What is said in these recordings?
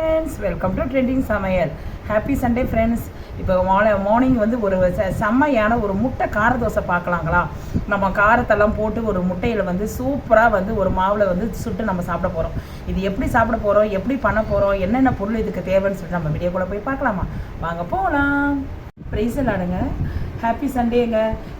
Friends welcome to trending சமையல். Happy Sunday friends. இப்போ morning வந்து ஒரு செம்மையான ஒரு முட்டை கார தோசை பார்க்கலாங்களா? நம்ம காரத்தெல்லாம் போட்டு ஒரு முட்டையில் வந்து சூப்பராக வந்து ஒரு மாவில் வந்து சுட்டு நம்ம சாப்பிட போகிறோம். இது எப்படி சாப்பிட போகிறோம், எப்படி பண்ண போகிறோம், என்னென்ன பொருள் இதுக்கு தேவைன்னு சொல்லிட்டு நம்ம வீடியோக்குள்ளே போய் பார்க்கலாமா? வாங்க போகலாம். ப்ரைஸில் ஆடுங்க. ஹாப்பி சண்டேங்க.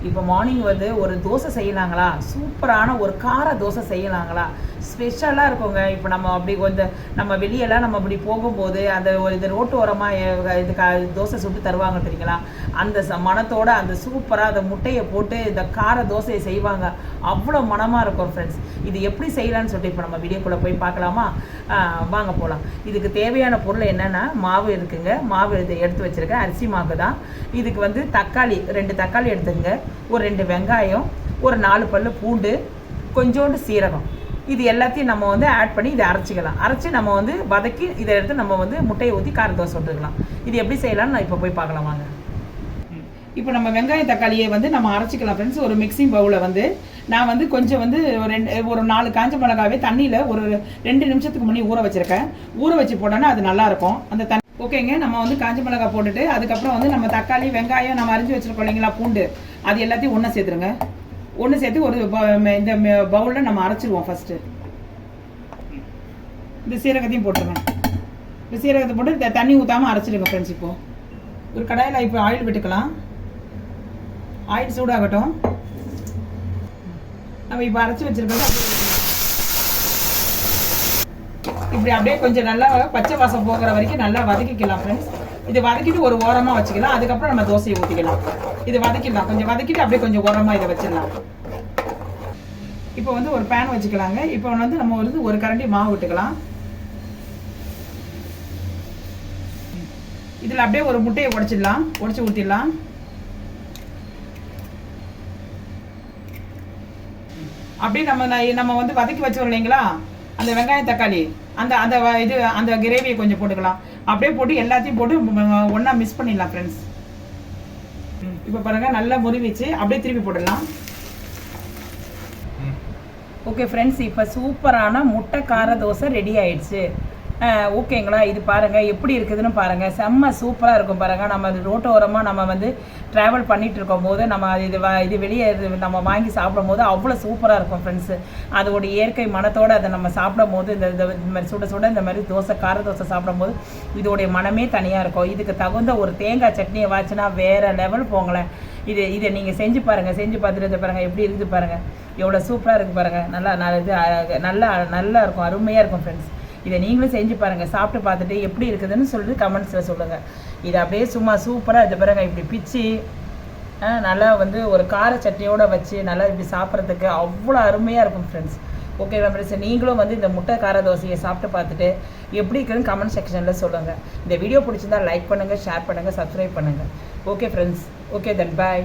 இப்போ மார்னிங் வந்து ஒரு தோசை செய்யலாங்களா? சூப்பரான ஒரு கார தோசை செய்யலாங்களா? ஸ்பெஷலாக இருக்குங்க. இப்போ நம்ம அப்படி கொஞ்சம் நம்ம வெளியெல்லாம் நம்ம அப்படி போகும்போது அந்த ஒரு இது ரோட்டு ஓரமாக இது தோசை சுட்டு தருவாங்க தெரியுங்களா? அந்த மணத்தோடு அந்த சூப்பராக அந்த முட்டையை போட்டு இந்த கார தோசையை செய்வாங்க. அவ்வளோ மனமாக இருக்கும் ஃப்ரெண்ட்ஸ். இது எப்படி செய்யலான்னு சொல்லிட்டு இப்போ நம்ம வீடியோக்குள்ளே போய் பார்க்கலாமா? வாங்க போகலாம். இதுக்கு தேவையான பொருள் என்னென்னா, மாவு இருக்குங்க. மாவு எடுத்து வச்சுருக்கேன். அரிசி மாவு தான். இதுக்கு வந்து தக்காளி 2 தக்காளி எடுத்துங்க, ஒரு 2 வெங்காயம், ஒரு 4 பல்லு பூண்டு, கொஞ்சோண்டு சீரகம். இது எல்லாத்தையும் நம்ம வந்து ஆட் பண்ணி இதை அரைச்சிக்கலாம். அரைச்சி நம்ம வந்து வதக்கி இதை எடுத்து நம்ம வந்து முட்டையை ஊற்றி கார தோசை விட்டுக்கலாம். இது எப்படி செய்யலாம்னு நான் இப்போ போய் பார்க்கலாம் வாங்க. இப்போ நம்ம வெங்காயம் தக்காளியை வந்து நம்ம அரைச்சிக்கலாம் ஃப்ரெண்ட்ஸ். ஒரு மிக்சிங் பவுலில் வந்து நான் வந்து கொஞ்சம் வந்து ஒரு 4 காஞ்ச மிளகாவே தண்ணியில் ஒரு 2 நிமிஷத்துக்கு முன்னாடி ஊற வச்சுருக்கேன். ஊற வச்சு போட்டோன்னா அது நல்லாயிருக்கும். அந்த தண்ணி ஓகேங்க. நம்ம வந்து காஞ்ச மிளகாய் போட்டுட்டு அதுக்கப்புறம் வந்து நம்ம தக்காளி வெங்காயம் நம்ம அரிஞ்சு வச்சுருக்கோம் இல்லைங்களா, பூண்டு, அது எல்லாத்தையும் ஒன்று சேர்த்துருங்க. ஒன்று சேர்த்து ஒரு இந்த பவுலில் நம்ம அரைச்சிடுவோம். ஃபஸ்ட்டு இந்த சீரகத்தையும் போட்டுருங்க. இந்த சீரகத்தை போட்டு தண்ணி ஊற்றாமல் அரைச்சிடுங்க ஃப்ரெண்ட்ஸ். இப்போது ஒரு கடாயில் இப்போ ஆயில் விட்டுக்கலாம். ஆயில் சூடாகட்டும். நம்ம இப்போ அரைச்சி வச்சுருக்கோம். இப்படி அப்படியே கொஞ்சம் நல்லா பச்சை வாசம் போகிற வரைக்கும் நல்லா வதக்கிக்கலாம் ஃப்ரெண்ட்ஸ். இது வதக்கிட்டு ஒரு ஓரமாக வச்சுக்கலாம். அதுக்கப்புறம் நம்ம தோசையை ஊற்றிக்கலாம். இது வதக்கிடலாம். கொஞ்சம் வதக்கிட்டு அப்படியே கொஞ்சம் ஓரமாக இதை வச்சிடலாம். இப்போ வந்து ஒரு பேன் வச்சுக்கலாங்க. இப்போ வந்து நம்ம வந்து ஒரு கரண்டி மாவு விட்டுக்கலாம். இதில் அப்படியே ஒரு முட்டையை உடைச்சி ஊற்றிடலாம். அப்படியே நம்ம வந்து வதக்கி வச்சோம் இல்லைங்களா, அந்த வெங்காயம் தக்காளி அந்த கிரேவியை கொஞ்சம் போட்டுக்கலாம். அப்படியே போட்டு எல்லாத்தையும் போட்டு ஒன்றா மிக்ஸ் பண்ணிடலாம் ஃப்ரெண்ட்ஸ். இப்போ பாருங்கள், நல்லா முறிவிச்சு அப்படியே திருப்பி போட்டுடலாம். ஓகே ஃப்ரெண்ட்ஸ், இப்போ சூப்பரான முட்டை கார தோசை ரெடி ஆயிடுச்சு. ஓகேங்களா? இது பாருங்கள் எப்படி இருக்குதுன்னு பாருங்கள். செம்ம சூப்பராக இருக்கும் பாருங்கள். நம்ம அது ரோட்டு ஓரமாக நம்ம வந்து ட்ராவல் பண்ணிகிட்டு இருக்கும் போது நம்ம இது வெளியே நம்ம வாங்கி சாப்பிடும் போது அவ்வளோ சூப்பராக இருக்கும் ஃப்ரெண்ட்ஸு. அதோட இயற்கை மனத்தோடு அதை நம்ம சாப்பிடும் போது இந்த மாதிரி சுட இந்த மாதிரி கார தோசை சாப்பிடும் போது இதோடைய மனமே தனியாக இருக்கும். இதுக்கு தகுந்த ஒரு தேங்காய் சட்னியை வாச்சுன்னா வேறு லெவல் போங்களேன். இதை நீங்கள் செஞ்சு பாருங்கள். செஞ்சு பார்த்துட்டு பாருங்கள் எப்படி இருக்குது பாருங்கள். எவ்வளோ சூப்பராக இருக்குது பாருங்கள். நல்லா இருக்கும். அருமையாக இருக்கும் ஃப்ரெண்ட்ஸ். இதை நீங்களும் செஞ்சு பாருங்கள். சாப்பிட்டு பார்த்துட்டு எப்படி இருக்குதுன்னு சொல்லிட்டு கமெண்ட்ஸில் சொல்லுங்கள். இது அப்படியே சும்மா சூப்பராக இது பாருங்கள். இப்படி பிச்சு நல்லா வந்து ஒரு கார சட்னியோடு வச்சு நல்லா இப்படி சாப்பிட்றதுக்கு அவ்வளோ அருமையாக இருக்கும் ஃப்ரெண்ட்ஸ். ஓகே ஃப்ரெண்ட்ஸ், நீங்களும் வந்து இந்த முட்டை கார தோசையை சாப்பிட்டு பார்த்துட்டு எப்படி இருக்குதுன்னு கமெண்ட் செக்ஷனில் சொல்லுங்கள். இந்த வீடியோ பிடிச்சிருந்தா லைக் பண்ணுங்கள், ஷேர் பண்ணுங்கள், சப்ஸ்கிரைப் பண்ணுங்கள். Okay friends. ஓகே தென் பாய்.